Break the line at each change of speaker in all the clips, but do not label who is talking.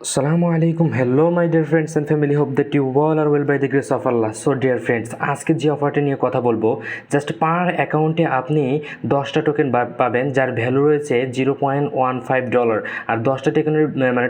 Assalamualaikum, hello my dear friends and family, hope that you all are well by the grace of Allah. So dear friends, আজকে যে অফারটা নিয়ে কথা বলবো, just পার অ্যাকাউন্টে আপনি 10টা টোকেন পাবেন যার ভ্যালু রয়েছে $0.15 আর 10টা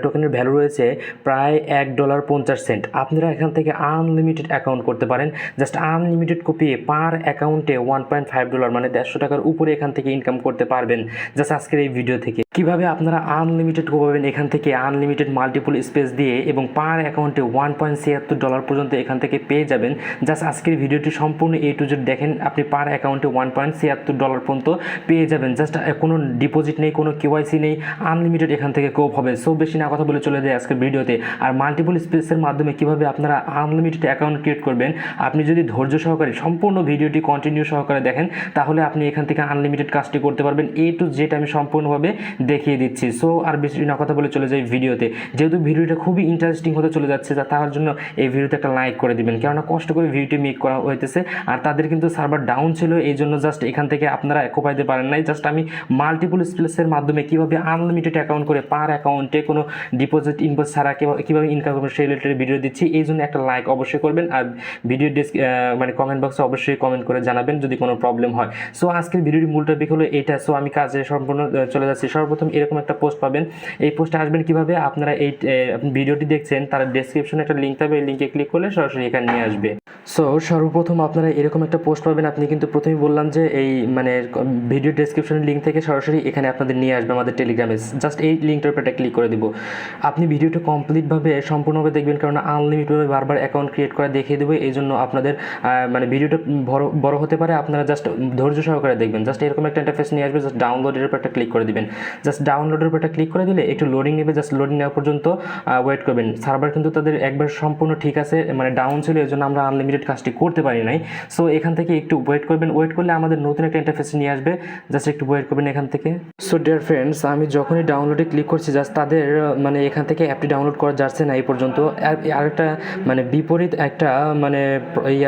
টোকেনের ভ্যালু রয়েছে প্রায় $1.50। আপনারা এখান থেকে আনলিমিটেড অ্যাকাউন্ট করতে পারেন। জাস্ট আনলিমিটেড কপি পার অ্যাকাউন্টে $1.5 মানে 150 টাকার উপরে এখান থেকে ইনকাম করতে পারবেন। জাস্ট আজকের এই ভিডিও থেকে কিভাবে আপনারা আনলিমিটেড পাবেন এখান থেকে আনলিমিটেড মাল্টিপল স্পেস দিয়ে এবং পার অ্যাকাউন্টে $1.76 পর্যন্ত এখান থেকে পেয়ে যাবেন। জাস্ট আজকের ভিডিওটি সম্পূর্ণ A to Z দেখেন, আপনি পার অ্যাকাউন্টে $1.76 পর্যন্ত পেয়ে যাবেন। জাস্ট কোনো ডিপোজিট নেই, কোনো KYC নেই, আনলিমিটেড এখান থেকে কোপ হবে। সো বেশি না কথা বলে চলে যায় আজকের ভিডিওতে। আর মাল্টিপল স্পেসের মাধ্যমে কিভাবে আপনারা আনলিমিটেড অ্যাকাউন্ট ক্রিয়েট করবেন, আপনি যদি ধৈর্য সহকারে সম্পূর্ণ ভিডিওটি কন্টিনিউ সহকারে দেখেন তাহলে আপনি এখান থেকে আনলিমিটেড কাজটি করতে পারবেন। A to Z আমি সম্পূর্ণভাবে দেখিয়ে দিচ্ছি। সো আর বেশি না কথা বলে চলে যাই ভিডিওতে। যেহেতু ভিডিওটা খুবই ইন্টারেস্টিং হতে চলে যাচ্ছে, তার জন্য এই ভিডিওতে একটা লাইক করে দিবেন, কেননা কষ্ট করে ভিডিওটি মেক করা হইতেছে আর তাদের কিন্তু সার্ভার ডাউন ছিল, এই জন্য জাস্ট এখান থেকে আপনারা কোপাইতে পারেন নাই। জাস্ট আমি মাল্টিপল স্পেসের মাধ্যমে কীভাবে আনলিমিটেড অ্যাকাউন্ট করে পার অ্যাকাউন্টে কোনো ডিপোজিট ইনভেস্ট ছাড়া কীভাবে ইনকাম করবেন সেই রিলেটেড ভিডিও দিচ্ছি। এই জন্য একটা লাইক অবশ্যই করবেন আর ভিডিও কমেন্ট বক্সে অবশ্যই কমেন্ট করে জানাবেন যদি কোনো প্রবলেম হয়। সো আজকের ভিডিওর মূল টপিক হলো এটা। সো আমি কাজে সম্পূর্ণ চলে যাচ্ছি। সর্বপ্রথম এরকম একটা পোস্ট পাবেন। এই পোস্টে আসবেন কিভাবে, আপনারা এই ভিডিওটি দেখছেন তার ডেসক্রিপশনে একটা লিঙ্ক থাকবে, এই লিঙ্কে ক্লিক করলে সরাসরি এখানে নিয়ে আসবে। সো সর্বপ্রথম আপনারা এরকম একটা পোস্ট পাবেন। আপনি কিন্তু প্রথমেই বললাম যে এই ভিডিও ডেসক্রিপশনের লিঙ্ক থেকে সরাসরি এখানে আপনাদের নিয়ে আসবে আমাদের টেলিগ্রামে। জাস্ট এই লিঙ্কটার উপর একটা ক্লিক করে দিব। আপনি ভিডিওটা কমপ্লিটভাবে সম্পূর্ণভাবে দেখবেন, কারণ আনলিমিটেডভাবে বারবার অ্যাকাউন্ট ক্রিয়েট করে দেখিয়ে দেবো। এই জন্য আপনাদের ভিডিওটা বড় হতে পারে, আপনারা জাস্ট ধৈর্য সহকারে দেখবেন। জাস্ট এরকম একটা ইন্টারফেস নিয়ে আসবে, জাস্ট ডাউনলোডের উপর একটা ক্লিক করে দিবেন। জাস্ট ডাউনলোডের উপর একটা ক্লিক করে দিলে একটু লোডিং নেবে, জাস্ট লোডিং নেওয়া পর্যন্ত ওয়েট করবেন। সার্ভার কিন্তু তাদের একবার সম্পূর্ণ ঠিক আছে, ডাউন ছিল, এই জন্য আমরা আনলিমিটেড কাজটি করতে পারি নাই। সো এখান থেকে একটু ওয়েট করবেন, ওয়েট করলে আমাদের নতুন একটা ইন্টারফেস নিয়ে আসবে, জাস্ট একটু ওয়েট করবেন এখান থেকে। সো ডিয়ার ফ্রেন্ডস, আমি যখনই ডাউনলোডে ক্লিক করছি জাস্ট তাদের এখান থেকে অ্যাপটি ডাউনলোড করা যাচ্ছে না এই পর্যন্ত। আরেকটা বিপরীত একটা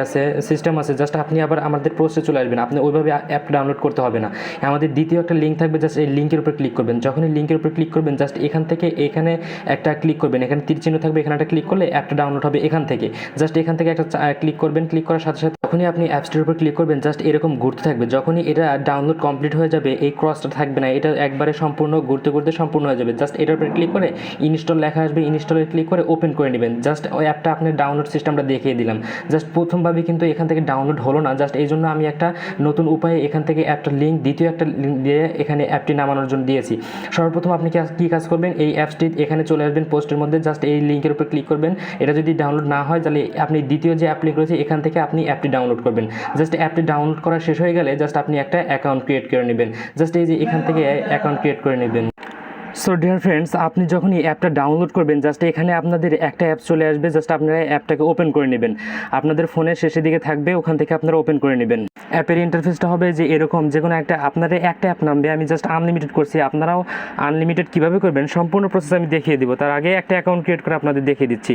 আছে সিস্টেম আছে। জাস্ট আপনি আবার আমাদের পোস্টে চলে আসবেন, আপনি ওইভাবে অ্যাপ ডাউনলোড করতে হবে না। আমাদের দ্বিতীয় একটা লিঙ্ক থাকবে, জাস্ট এই লিঙ্কের উপর ক্লিক করবেন। যখনই লিঙ্কের উপর ক্লিক করবেন জাস্ট এখান থেকে এখানে একটা ক্লিক করবেন, এখানে তীর চিহ্ন থাকবে, এখানে একটা ক্লিক করলে অ্যাপটা ডাউনলোড হবে এখান থেকে। জাস্ট এখান থেকে একটা ক্লিক করবেন, ক্লিক করার সাথে সাথে যখনই আপনি অ্যাপসটির উপর ক্লিক করবেন জাস্ট এরকম ঘুরতে থাকবে। যখনই এটা ডাউনলোড কমপ্লিট হয়ে যাবে এই ক্রসটা থাকবে না, এটা একবারে সম্পূর্ণ ঘুরতে ঘুরতে সম্পূর্ণ হয়ে যাবে। জাস্ট এটার উপর ক্লিক করে ইনস্টল লেখা আসবে, ইনস্টলে ক্লিক করে ওপেন করে নেবেন। জাস্ট ওই অ্যাপটা আপনার ডাউনলোড সিস্টেমটা দেখিয়ে দিলাম। জাস্ট প্রথমভাবে কিন্তু এখান থেকে ডাউনলোড হলো না, জাস্ট এই জন্য আমি একটা নতুন উপায়ে এখান থেকে একটা লিঙ্ক, দ্বিতীয় একটা লিঙ্ক দিয়ে এখানে অ্যাপটি নামানোর জন্য দিয়েছি। সর্বপ্রথম আপনি কী কাজ করবেন, এই অ্যাপসটি এখানে চলে আসবেন পোস্টের মধ্যে, জাস্ট এই লিঙ্কের উপর ক্লিক করবেন। এটা যদি ডাউনলোড না হয় তাহলে আপনি দ্বিতীয় যে অ্যাপ লিঙ্ক রয়েছে এখান থেকে আপনি অ্যাপটি ডাউনলোড করবেন। জাস্ট অ্যাপটি ডাউনলোড করা শেষ হয়ে গেলে জাস্ট আপনি একটা অ্যাকাউন্ট ক্রিয়েট করে নেবেন। জাস্ট এই যে এখান থেকে অ্যাকাউন্ট ক্রিয়েট করে নেবেন। সো ডিয়ার ফ্রেন্ডস, আপনি যখনই অ্যাপটা ডাউনলোড করবেন জাস্ট এখানে আপনাদের একটা অ্যাপ চলে আসবে, জাস্ট আপনারা অ্যাপটাকে ওপেন করে নেবেন। আপনাদের ফোনের শেষের দিকে থাকবে, ওখান থেকে আপনারা ওপেন করে নেবেন। অ্যাপের ইন্টারফেসটা হবে যে এরকম, যে কোনো আপনাদের একটা অ্যাপ নামবে। আমি জাস্ট আনলিমিটেড করছি, আপনারাও আনলিমিটেড কীভাবে করবেন সম্পূর্ণ প্রসেস আমি দেখিয়ে দিব। তার আগে একটা অ্যাকাউন্ট ক্রিয়েট করে আপনাদের দেখিয়ে দিচ্ছি।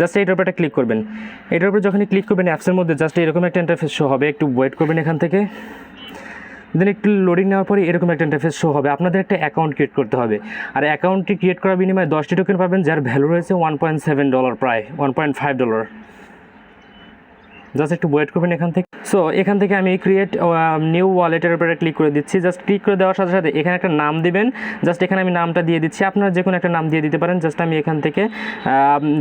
জাস্ট এইটার উপর একটা ক্লিক করবেন। এটার উপর যখনই ক্লিক করবেন অ্যাপসের মধ্যে জাস্ট এরকম একটা ইন্টারফেস শো হবে, একটু ওয়েট করবেন এখান থেকে। দেন একটু লোডিং নেওয়ার পরে এরকম একটা ইন্টারফেস শো হবে। আপনাদের একটা অ্যাকাউন্ট ক্রিয়েট করতে হবে আর অ্যাকাউন্টটি ক্রিয়েট করার বিনিময়ে 10টি টোকেন পাবেন যার ভ্যালু রয়েছে $1.7, প্রায় $1.5। জাস্ট একটু ওয়েট করবেন এখান থেকে। সো এখান থেকে আমি ক্রিয়েট নিউ ওয়ালেটের উপরে ক্লিক করে দিচ্ছি। জাস্ট ক্লিক করে দেওয়ার সাথে সাথে এখানে একটা নাম দিবেন। জাস্ট এখানে আমি নামটা দিয়ে দিচ্ছি, আপনারা যে কোনো একটা নাম দিয়ে দিতে পারেন। জাস্ট আমি এখান থেকে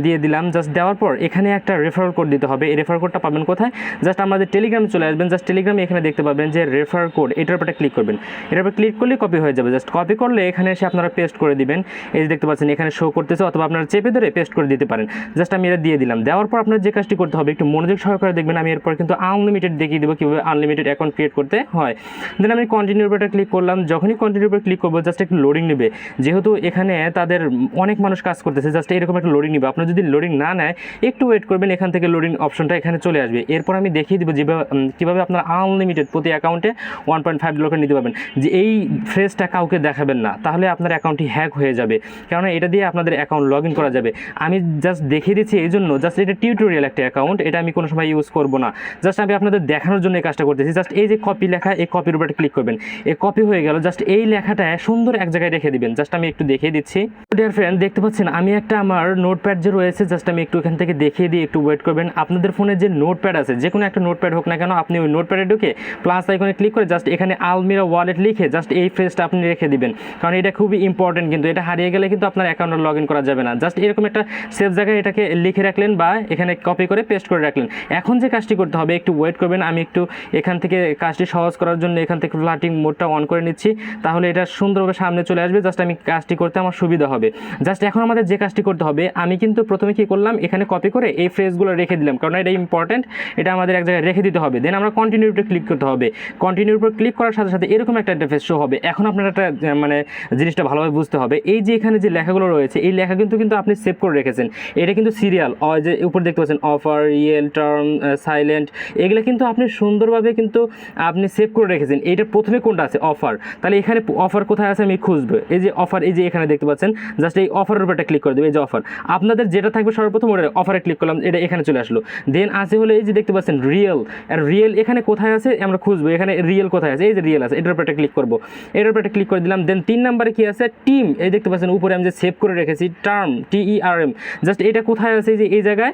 দিয়ে দিলাম। জাস্ট দেওয়ার পর এখানে একটা রেফার কোড দিতে হবে। এই রেফার কোডটা পাবেন কোথায়, জাস্ট আমাদের টেলিগ্রামে চলে আসবেন। জাস্ট টেলিগ্রামে এখানে দেখতে পাবেন যে রেফার কোড, এটার উপরে ক্লিক করবেন। এটার উপরে ক্লিক করলে কপি হয়ে যাবে। জাস্ট কপি করলে এখানে এসে আপনারা পেস্ট করে দিবেন। এই যে দেখতে পাচ্ছেন এখানে শো করতেছে, অথবা আপনারা চেপে ধরে পেস্ট করে দিতে পারেন। জাস্ট আমি এটা দিয়ে দিলাম। দেওয়ার পর আপনার যে কাজটি করতে হবে একটু মনোযোগ সহকারে দেখবেন। আমি এরপর কিন্তু আনলিমিটেড দেখিয়ে দেবো কীভাবে আনলিমিটেড অ্যাকাউন্ট ক্রিয়েট করতে হয়। দেন আমি কন্টিনিউর উপরে ক্লিক করলাম। যখনই কন্টিনিউর উপরে ক্লিক করবো জাস্ট একটু লোডিং নেবে, যেহেতু এখানে তাদের অনেক মানুষ কাজ করতেছে। জাস্ট এরকম একটা লোডিং নেবে। আপনার যদি লোডিং না নেয় একটু ওয়েট করবেন, এখান থেকে লোডিং অপশনটা এখানে চলে আসবে। এরপর আমি দেখিয়ে দেবো কীভাবে আপনার আনলিমিটেড প্রতি অ্যাকাউন্টে $1.5 করে নিতে পারবেন। যে এই ফ্রেজটা কাউকে দেখাবেন না, তাহলে আপনার অ্যাকাউন্টটি হ্যাক হয়ে যাবে, কেননা এটা দিয়ে আপনাদের অ্যাকাউন্ট লগ ইন করা যাবে। আমি জাস্ট দেখিয়ে দিচ্ছি এই জন্য, জাস্ট এটা টিউটোরিয়াল একটা অ্যাকাউন্ট, এটা আমি কোনো সময় ইউজ করবো না, জাস্ট আমি আপনাদের দেখানোর জন্য এই কাজটা করতেছি। জাস্ট এই যে কপি লেখা, এই কপির উপরে ক্লিক করবেন, এই কপি হয়ে গেল। জাস্ট এই লেখাটা সুন্দর এক জায়গায় রেখে দিবেন। জাস্ট আমি একটু দেখিয়ে দিচ্ছি। ডিয়ার ফ্রেন্ড, দেখতে পাচ্ছেন আমি একটা আমার নোটপ্যাড যে রয়েছে, জাস্ট আমি একটু এখান থেকে দেখিয়ে দিই, একটু ওয়েট করবেন। আপনাদের ফোনে যে নোটপ্যাড আছে, যে কোনো একটা নোটপ্যাড হোক না কেন, আপনি ওই নোটপ্যাডে ঢুকে প্লাস আইকনে ক্লিক করে জাস্ট এখানে আলমিরা ওয়ালেট লিখে জাস্ট এই ফ্রেজটা আপনি রেখে দিবেন, কারণ এটা খুবই ইম্পর্টেন্ট। কিন্তু এটা হারিয়ে গেলে কিন্তু আপনার অ্যাকাউন্টে লগ ইন করা যাবে না। জাস্ট এরকম একটা সেফ জায়গায় এটাকে লিখে রাখলেন বা এখানে কপি করে পেস্ট করে রাখলেন। এখন যে কাজটি করতে হবে, একটু ওয়েট করবেন। আমি একটু এখান থেকে কাজটি সহজ করার জন্য এখান থেকে ফ্লাটিং মোডটা অন করে নিচ্ছি, তাহলে এটা সুন্দরভাবে সামনে চলে আসবে। জাস্ট আমি কাজটি করতে আমার সুবিধা হবে। জাস্ট এখন আমাদের যে কাজটি করতে হবে, আমি কিন্তু প্রথমে কি করলাম, এখানে কপি করে এই ফ্রেজগুলো রেখে দিলাম, কারণ এটা ইম্পর্টেন্ট, এটা আমাদের এক জায়গায় রেখে দিতে হবে। দেন আমরা কন্টিনিউর উপরে ক্লিক করতে হবে। কন্টিনিউর উপর ক্লিক করার সাথে সাথে এরকম একটা ইন্টারফেস শো হবে। এখন আপনার একটা মানে জিনিসটা ভালোভাবে বুঝতে হবে, এই যে এখানে যে লেখাগুলো রয়েছে, এই লেখা কিন্তু আপনি সেভ করে রেখেছেন। এটা কিন্তু সিরিয়াল, যে উপর দেখতে পাচ্ছেন অফার, রিয়েল, টার্ম, সাইলেন্ট, এগুলো কিন্তু আপনি সুন্দরভাবে কিন্তু আপনি সেভ করে রেখেছেন। এইটা প্রথমে কোনটা আছে, অফার। তাহলে এখানে অফার কোথায় আছে আমি খুঁজবো। এই যে অফার, এই যে এখানে দেখতে পাচ্ছেন, জাস্ট এই অফারের উপরটা ক্লিক করে দেবো। এই যে অফার, আপনাদের যেটা থাকবে সর্বপ্রথম ওটা অফারে ক্লিক করলাম, এটা এখানে চলে আসলো। দেন আছে হলো এই যে দেখতে পাচ্ছেন রিয়েল, আর রিয়েল এখানে কোথায় আছে আমরা খুঁজবো। এখানে রিয়েল কোথায় আছে, এই যে রিয়েল আছে, এটার উপরে ক্লিক করবো। এটার উপরে ক্লিক করে দিলাম। দেন 3 নম্বরে কি আছে, টিম। এই দেখতে পাচ্ছেন উপরে আমি যে সেভ করে রেখেছি টার্ম, TERM। জাস্ট এটা কোথায় আছে, যে এই জায়গায়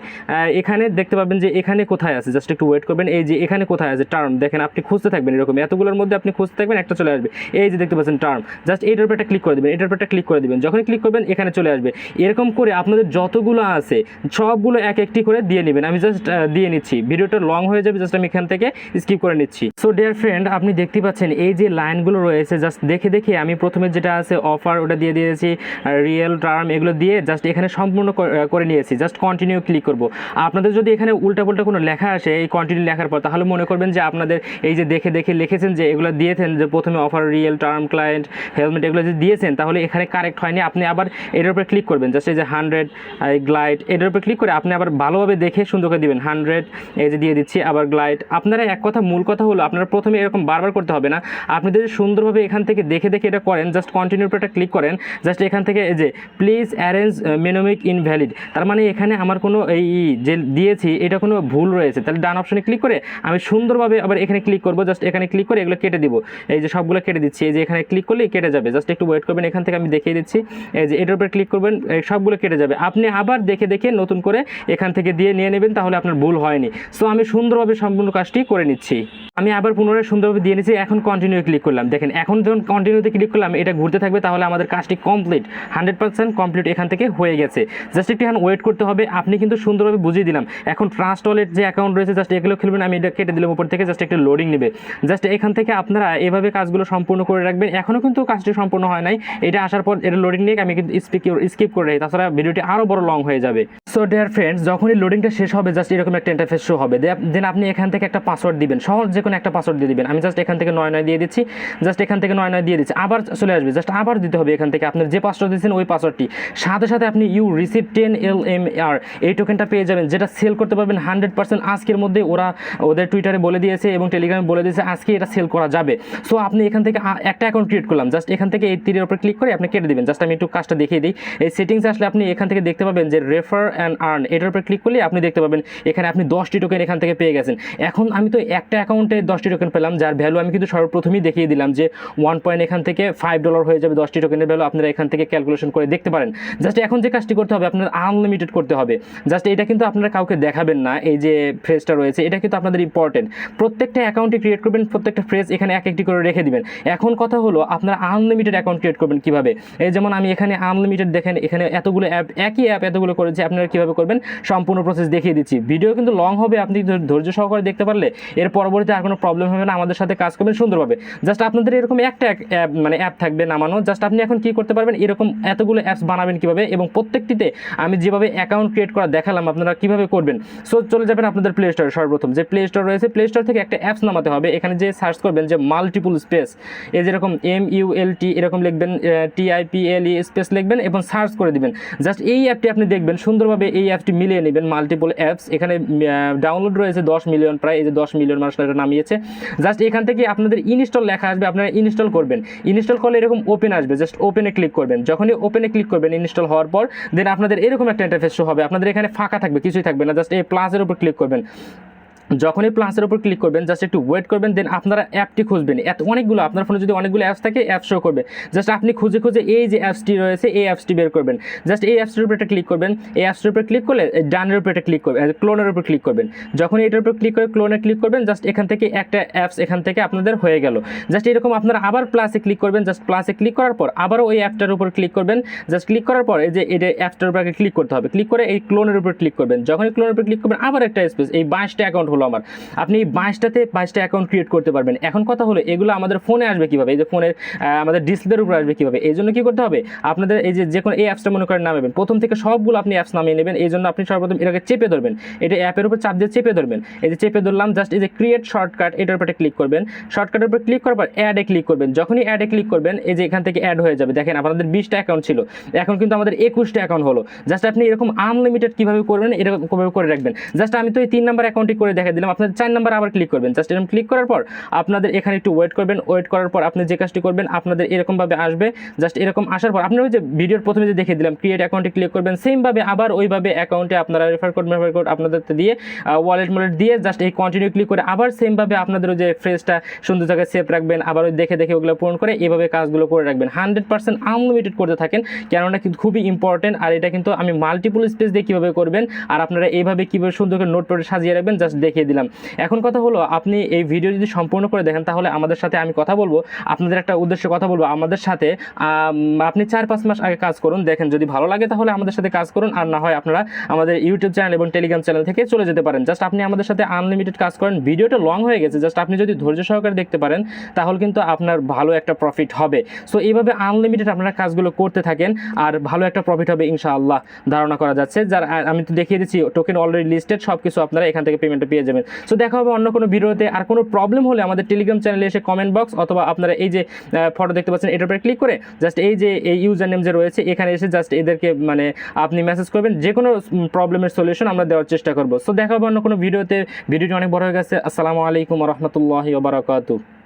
এখানে দেখতে পাবেন যে এখানে কোথায় আছে। জাস্ট একটু ওয়েট করবেন। এই যে এখানে কোথায় আছে টার্ম, দেখেন আপনি খুঁজতে থাকবেন, এরকম এতগুলোর মধ্যে আপনি খুঁজতে থাকবেন, একটা চলে আসবে। এই যে দেখতে পাচ্ছেন টার্ম, জাস্ট এইটার উপরে ক্লিক করে দেবেন। এটার উপরে ক্লিক করে দেবেন, যখনই ক্লিক করবেন এখানে চলে আসবে। এরকম করে আপনাদের যতগুলো আছে সবগুলো এক একটি করে দিয়ে নেবেন। আমি জাস্ট দিয়ে নিচ্ছি, ভিডিওটা লং হয়ে যাবে, জাস্ট আমি এখান থেকে স্কিপ করে নিচ্ছি। সো ডিয়ার ফ্রেন্ড, আপনি দেখতে পাচ্ছেন এই যে লাইনগুলো রয়েছে, জাস্ট দেখে দেখে আমি প্রথমে যেটা আছে অফার ওটা দিয়ে দিয়েছি, রিয়েল, টার্ম এগুলো দিয়ে জাস্ট এখানে সম্পূর্ণ করে নিয়েছি। জাস্ট কন্টিনিউ ক্লিক করব। আপনাদের যদি এখানে উল্টাপাল্টা কোনো লেখা আসে এই কন্টিনিউ লেখার পর, তাহলে মনে করবেন যে আপনাদের এই যে দেখে দেখে লিখেছেন যে এগুলো দিয়েছেন, যে প্রথমে offer, real, term, client, helmet এগুলো যে দিয়েছেন, তাহলে এখানে কারেক্ট হয়নি। আপনি আবার এটার উপরে ক্লিক করবেন, জাস্ট এই যে 100 গ্লাইড, এটার উপরে ক্লিক করে আপনি আবার ভালোভাবে দেখে সুন্দর করে দিবেন 100, এই যে দিয়ে দিচ্ছি, আবার গ্লাইড। আপনারা এক কথা, মূল কথা হলো আপনারা প্রথমে এরকম বারবার করতে হবে না। আপনি যদি সুন্দরভাবে এখান থেকে দেখে দেখে এটা করেন, জাস্ট কন্টিনিউর উপরে একটা ক্লিক করেন, জাস্ট এখান থেকে এই যে প্লিজ অ্যারেঞ্জ মেনোমিক ইনভ্যালিড, তার মানে এখানে আমার কোনো এই যে দিয়েছি এটা কোনো ভুল রয়েছে। তাহলে ডান অপশনে ক্লিক করে আমি সুন্দরভাবে আবার এখানে ক্লিক করবো, জাস্ট এখানে ক্লিক করে এগুলো কেটে দিব। এই যে সবগুলো কেটে দিচ্ছি, এই যে এখানে ক্লিক করলেই কেটে যাবে। জাস্ট একটু ওয়েট করবেন, এখান থেকে আমি দেখিয়ে দিচ্ছি। এই যে এটার উপরে ক্লিক করবেন, সবগুলো কেটে যাবে। আপনি আবার দেখে দেখে নতুন করে এখান থেকে দিয়ে নিয়ে নেবেন, তাহলে আপনার ভুল হয়নি। সো আমি সুন্দরভাবে সম্পূর্ণ কাজটি করে নিচ্ছি। আমি আবার পুনরায় সুন্দরভাবে দিয়ে নিচ্ছি। এখন কন্টিনিউ ক্লিক করলাম, দেখেন এখন যখন কন্টিনিউতে ক্লিক করলাম এটা ঘুরতে থাকবে, তাহলে আমাদের কাজটি কমপ্লিট, 100% কমপ্লিট এখান থেকে হয়ে গেছে। জাস্ট একটু এখন ওয়েট করতে হবে। আপনি কিন্তু সুন্দরভাবে বুঝিয়ে দিলাম। এখন ট্রাস্ট ওয়ালেট যে অ্যাকাউন্ট রয়েছে, জাস্ট এগুলো খেলবেন। আমি এটা কেটে দিলাম উপর থেকে, জাস্ট একটু লোডিং নেবে। জাস্ট এখান থেকে আপনারা এভাবে কাজগুলো সম্পূর্ণ করে রাখবেন। এখনও কিন্তু কাজটি সম্পূর্ণ হয় নাই, এটা আসার পর এটা লোডিং নিয়ে আমি কিন্তু স্কিপ করে রাখি, তাছাড়া ভিডিওটি আরও বড় লং হয়ে যাবে। সো ডিয়ার ফ্রেন্ডস, যখনই লোডিংটা শেষ হবে, জাস্ট এরকম একটা ইন্টারফেস শো হবে। দেন আপনি এখান থেকে একটা পাসওয়ার্ড দিবেন, সহজ যে কোনো একটা পাসওয়ার্ড দিয়ে দিবেন। আমি জাস্ট এখান থেকে 99 দিয়ে দিচ্ছি, জাস্ট এখান থেকে 99 দিয়ে দিচ্ছি। আবার চলে আসবে, জাস্ট আবার দিতে হবে এখান থেকে আপনার যে পাসওয়ার্ড দিয়েছেন ওই পাসওয়ার্ডটি। সাথে সাথে আপনি ইউ রিসিভ 10 LMR এই টোকেনটা পেয়ে যাবেন, যেটা সেল করতে পারবেন 100% আজকের মধ্যে। ওরা ওদের টুইটারে বলে দিয়েছে এবং টেলিগ্রামে বলে দিয়েছে আজকে এটা সেল করা যাবে। সো আপনি এখান থেকে একটা অ্যাকাউন্ট ক্রিয়েট করলাম, জাস্ট এখান থেকে এই তীরের উপর ক্লিক করে আপনি কেটে দিবেন। জাস্ট আমি একটু কাজটা দেখিয়ে দিই। এই সেটিংস আসলে আপনি এখান থেকে দেখতে পাবেন যে রেফার অ্যান্ড আর্ন, এটার উপর ক্লিক করলে আপনি দেখতে পাবেন এখানে আপনি 10টি টোকেন এখান থেকে পেয়ে গেছেন। এখন আমি তো একটা অ্যাকাউন্টে 10টি টোকেন পেলাম, যার ভ্যালু আমি কিন্তু সর্বপ্রথমেই দেখিয়ে দিলাম যে 1 পয়েন্ট এখান থেকে $5 হয়ে যাবে 10টি টোকেনের ভ্যালু। আপনারা এখান থেকে ক্যালকুলেশন করে দেখতে পারেন। জাস্ট এখন যে কাজটি করতে হবে, আপনার আনলিমিটেড করতে হবে। জাস্ট এটা কিন্তু আপনারা কাউকে দেখাবেন না, এই যে ফ্রেজটা রয়েছে এটা কিন্তু আপনাদের ইম্পর্টেন্ট। প্রত্যেকটা অ্যাকাউন্টে ক্রিয়েট করবেন, প্রত্যেকটা ফ্রেজ এখানে এক একটি করে রেখে দিবেন। এখন কথা হলো আপনারা আনলিমিটেড অ্যাকাউন্ট ক্রিয়েট করবেন কীভাবে। এই যেমন আমি এখানে আনলিমিটেড, দেখেন এখানে এতগুলো অ্যাপ, একই অ্যাপ এতগুলো করেছে। আপনারা কীভাবে করবেন সম্পূর্ণ প্রসেস দেখিয়ে দিচ্ছি। ভিডিও কিন্তু লং হবে, আপনি ধৈর্য সহকারে দেখতে পারলে এর পরবর্তীতে আর কোনো প্রবলেম হবে না। আমাদের সাথে কাজ করবেন সুন্দরভাবে। জাস্ট আপনাদের এরকম একটা অ্যাপ মানে অ্যাপ থাকবে নামানো। জাস্ট আপনি এখন কী করতে পারবেন, এরকম এতগুলো অ্যাপস বানাবেন কীভাবে, এবং প্রত্যেকটিতে আমি যেভাবে অ্যাকাউন্ট ক্রিয়েট করা দেখালাম আপনারা কীভাবে করবেন। সো চলে যাবেন আপনাদের প্লে স্টোরে। সর্বপ্রথম যে প্লে স্টোর রয়েছে, প্লে স্টোর থেকে একটা অ্যাপস নামাতে হবে। এখানে যে সার্চ করবেন যে মাল্টিপল স্পেস, এই যেরকম MULT এরকম লিখবেন, TIPLE স্পেস লিখবেন এবং সার্চ করে দিবেন। জাস্ট এই অ্যাপটি আপনি দেখবেন সুন্দরভাবে, এই অ্যাপটি মিলিয়ে নেবেন। মাল্টিপল অ্যাপস এখানে ডাউনলোড রয়েছে 10 মিলিয়ন, প্রায় এই যে 10 মিলিয়ন মানুষ এটা নামিয়েছে। জাস্ট এখান থেকে আপনাদের ইনস্টল লেখা আসবে, আপনারা ইনস্টল করবেন। ইনস্টল করলে এরকম ওপেন আসবে, জাস্ট ওপেনে ক্লিক করবেন। যখনই ওপেনে ক্লিক করবেন ইনস্টল হওয়ার পর, দেন আপনাদের এরকম একটা ইন্টারফেস শো হবে। আপনাদের এখানে ফাঁকা থাকবে, কিছুই থাকবে না। জাস্ট এই প্লাসের উপর ক্লিক করবেন। যখনই প্লাসের উপর ক্লিক করবেন জাস্ট একটু ওয়েট করবেন, দেন আপনারা অ্যাপটি খুঁজবেন। অনেকগুলো আপনার ফোনে যদি অনেকগুলো অ্যাপস থাকে অ্যাপ শো করবে, জাস্ট আপনি খুঁজে খুঁজে এই যে অ্যাপসটি রয়েছে এই অ্যাপসটি বের করবেন। জাস্ট এই অ্যাপসটির উপর একটা ক্লিক করবেন, এই অ্যাপসটির উপর ক্লিক করলে ডানের উপর একটা ক্লিক করবেন, ক্লোনের উপর ক্লিক করবেন। যখন এটার উপর ক্লিক করে ক্লোনে ক্লিক করবেন জাস্ট এখান থেকে একটা অ্যাপস এখান থেকে আপনাদের হয়ে গেল। জাস্ট এরকম আপনারা আবার প্লাসে ক্লিক করবেন, জাস্ট প্লাসে ক্লিক করার পর আবারও ওই অ্যাপটার উপর ক্লিক করবেন। জাস্ট ক্লিক করার পর এই যে এটা অ্যাপসটার উপর ক্লিক করতে হবে, ক্লিক করে এই ক্লোনের উপর ক্লিক করবেন। যখন এই ক্লোনের উপর ক্লিক করবেন আবার একটা স্পেস, এই 22টা অ্যাকাউন্ট হলো আমার। আপনি 22টা অ্যাকাউন্ট ক্রিয়েট করতে পারবেন। এখন কথা হলো এগুলো আমাদের ফোনে আসবে কীভাবে, এই যে ফোনের আমাদের ডিসপ্লের উপর আসবে কীভাবে। এই জন্য কী করতে হবে, আপনাদের এই যে কোনো এই অ্যাপসটা মনে করেন নামাবেন, প্রথম থেকে সবগুলো আপনি অ্যাপস নামিয়ে নেবেন। এই জন্য আপনি সর্বপ্রথম এটাকে চেপে ধরবেন, এটা অ্যাপের উপর চাপ দিয়ে চেপে ধরবেন। এই যে চেপে ধরলাম, জাস্ট এই যে ক্রিয়েট শর্টকাট এটার উপরে ক্লিক করবেন। শর্টকাটের উপর ক্লিক করার পর অ্যাডে ক্লিক করবেন। যখনই অ্যাডে ক্লিক করবেন এই যে এখান থেকে অ্যাড হয়ে যাবে। দেখেন আপনাদের 20টা অ্যাকাউন্ট ছিল, এখন কিন্তু আমাদের 21টা অ্যাকাউন্ট হলো। জাস্ট আপনি এরকম আনলিমিটেড কীভাবে করবেন এরকম করে রাখবেন। জাস্ট আমি তো এই 3 নাম্বার অ্যাকাউন্টটি করে দেখা দিলাম, আপনাদের 4 নাম্বার আবার ক্লিক করবেন। জাস্ট এরকম ক্লিক করার পর আপনাদের এখানে একটু ওয়েট করবেন। ওয়েট করার পর আপনি যে কাজটি করবেন আপনাদের এরকমভাবে আসবে। জাস্ট এরকম আসার পর আপনি ওই যে ভিডিওর প্রথমে যে দেখে দিলাম ক্রিয়েট অ্যাকাউন্টে ক্লিক করবেন, সেমভাবে আবার ওইভাবে অ্যাকাউন্টে আপনারা রেফার কোড আপনাদের দিয়ে ওয়ালেট দিয়ে জাস্ট এই কন্টিনিউ ক্লিক করে আবার সেমভাবে আপনাদের ওই যে ফ্রেজটা সুন্দর জায়গায় সেভ রাখবেন। আবার ওই দেখে ওগুলো পূরণ করে এইভাবে কাজগুলো করে রাখবেন। 100% আনলিমিটেড করতে থাকেন, কেননা কিন্তু খুবই ইম্পর্টেন্ট। আর এটা কিন্তু আমি মাল্টিপল স্পেস দিয়ে কীভাবে করবেন আর আপনারা এইভাবে কীভাবে সুন্দর করে নোট সাজিয়ে রাখবেন জাস্ট দেখিয়ে দিলাম। এখন কথা হলো আপনি এই ভিডিও যদি সম্পূর্ণ করে দেখেন তাহলে আমাদের সাথে আমি কথা বলবো, আপনাদের একটা উদ্দেশ্যে কথা বলবো। আমাদের সাথে আপনি 4-5 মাস আগে কাজ করুন, দেখেন যদি ভালো লাগে তাহলে আমাদের সাথে কাজ করুন, আর না হয় আপনারা আমাদের ইউটিউব চ্যানেল এবং টেলিগ্রাম চ্যানেল থেকে চলে যেতে পারেন। জাস্ট আপনি আমাদের সাথে আনলিমিটেড কাজ করেন। ভিডিওটা লং হয়ে গেছে, জাস্ট আপনি যদি ধৈর্য সহকারে দেখতে পারেন তাহলে কিন্তু আপনার ভালো একটা প্রফিট হবে। সো এইভাবে আনলিমিটেড আপনারা কাজগুলো করতে থাকেন আর ভালো একটা প্রফিট হবে ইনশাআল্লাহ, ধারণা করা যাচ্ছে। যার আমি তো দেখিয়ে দিচ্ছি টোকেন অলরেডি লিস্টেড, সব কিছু আপনারা এখান থেকে পেমেন্টটা পেয়ে যাবেন। সো দেখা হবে অন্য কোনো ভিডিওতে। আর কোনো প্রবলেম হলে আমাদের টেলিগ্রাম চ্যানেলে এসে কমেন্ট বক্স অথবা আপনারা এই যে ফটো দেখতে পাচ্ছেন এটার উপরে ক্লিক করে জাস্ট এই যে এই ইউজার নেম যে রয়েছে এখানে এসে জাস্ট এদেরকে মানে আপনি মেসেজ করবেন, যে কোনো প্রবলেমের সলিউশন আমরা দেওয়ার চেষ্টা করবো। সো দেখা হবে অন্য কোনো ভিডিওতে। ভিডিওটি অনেক বড় হয়ে গেছে। আসসালামু আলাইকুম ওয়া রাহমাতুল্লাহি ওয়া বারাকাতুহু।